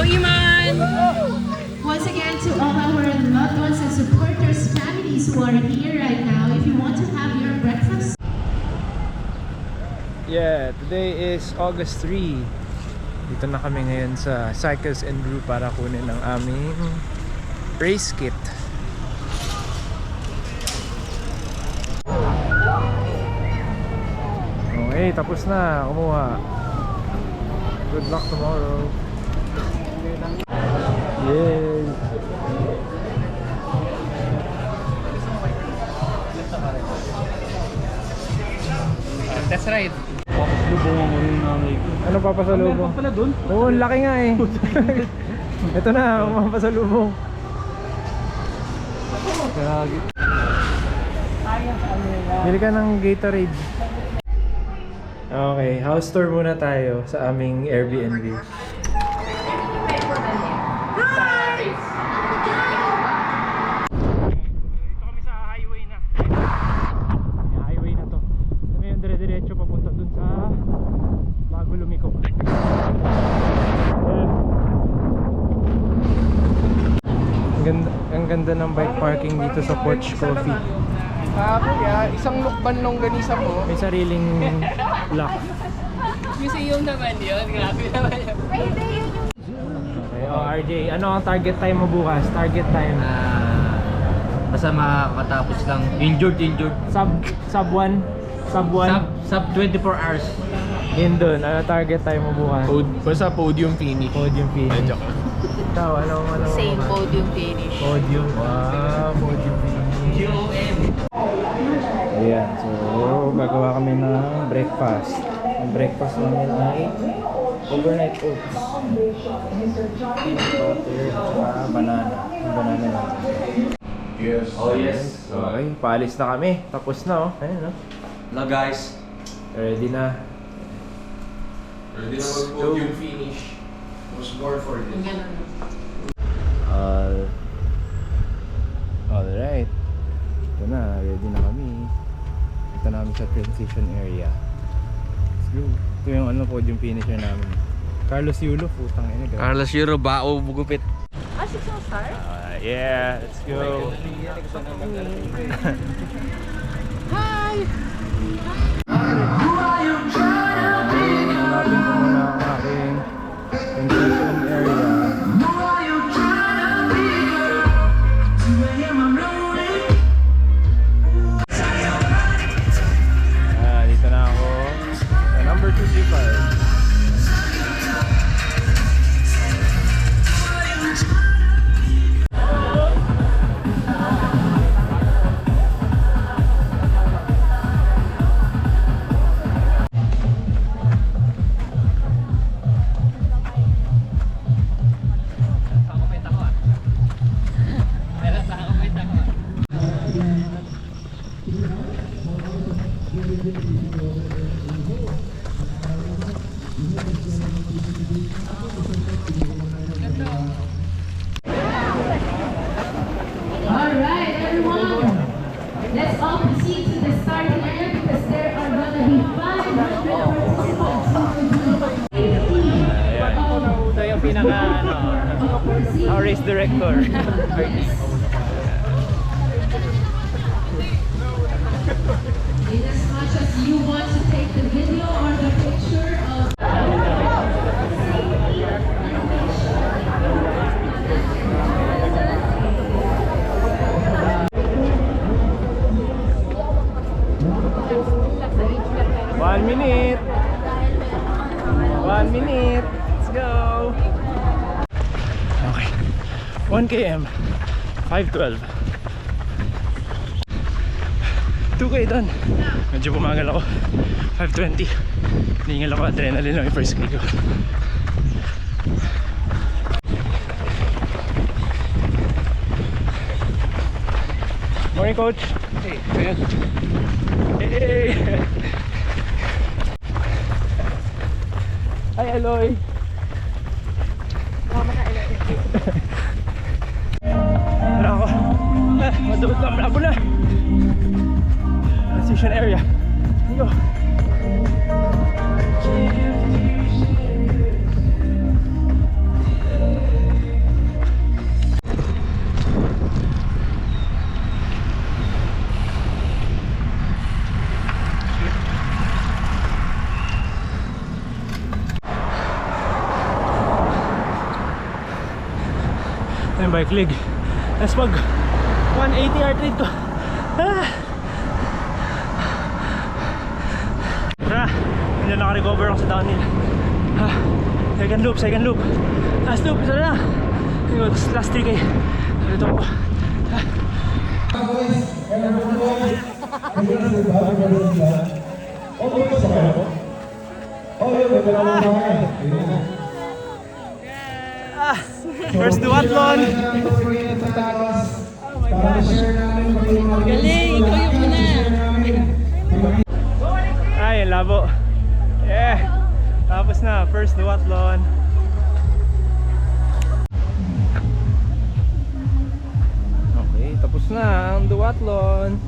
Go Iman! Once again, to all our loved ones and supporters, families who are here right now, if you want to have your breakfast. Yeah, today is August 3. Dito na kami ngayon sa Cycles and Brew para kunin ang aming race kit. Okay, tapos na. Kumuha. Good luck tomorrow. Yay! That's right. Papasalubong ako yung nanay ko. Ano papasalubong? Meron pa pala dun? Oo, ang laki nga eh. Ito na, papasalubong. Karagi. Bili ka ng Gatorade. Okay, house tour muna tayo sa aming Airbnb. Dito kami sa highway na. Yung highway na to. So ngayon dire-diretso papunta dun sa bago lumiko. Ang ganda ng bike parking dito sa Porch Coffee. Kuya, isang mukban nung ganisa mo. May sariling lock. Museum naman yun. Grabe naman yun. Okay, RJ, ano ang target time mo bukas? Target time? Basta makatapos lang. Injured. Sub 1? Sub 1? Sub 24 hours. Yun dun, ano target time mo bukas? Basta podium finish. Podium finish. Joke lang. Ikaw, ano? Same podium finish. Podium, wow, podium finish. Ayan, so gagawa kami ng breakfast. Ang breakfast namin ay overnight oats, peanut butter, at banana. Yung banana natin. Yes. Oh yes. Okay, paalis na kami. Tapos na oh. Ayun oh. Hello guys. Ready na. Ready na mag-podium finish. Was born for this. Alright. Ito na, ready na kami. Ito na kami sa transition area. Let's go. Ito yung ano, podium finisher namin. Carlos Yulo, putang ina. Carlos Euro, bao, bugupit. Ah, 6 star? Yeah, let's go. Hi! Hanapin ko muna ang aking transition area. Dito na ako sa number 235. Alright, everyone. Let's all proceed to the starting area because there are gonna be 500 participants. Ayan. Ito yung pinaka our race director. In as much as you want to take the video or the picture of One minute. Let's go. Okay. 1 km. 5:12. 2K done. Medyo bumagal ako. 5:20. Hiningal ako adrenaline ng first K ko. Morning, coach. Hey, man. Hey! Hi, Aloy! Ano ako? Madabot na, malabo na! Transition area. Go! Yung bike leg. Tapos pag 180 heart rate ko. Tara, hindi naka-recover ako sa downhill. Second loop. Last loop, isa na. Last 3K. Dito ako. First duathlon. Galing, ikaw yung una. Ay, labo. Yeah. Tapos na, first duathlon. Okay, tapos na ang duathlon.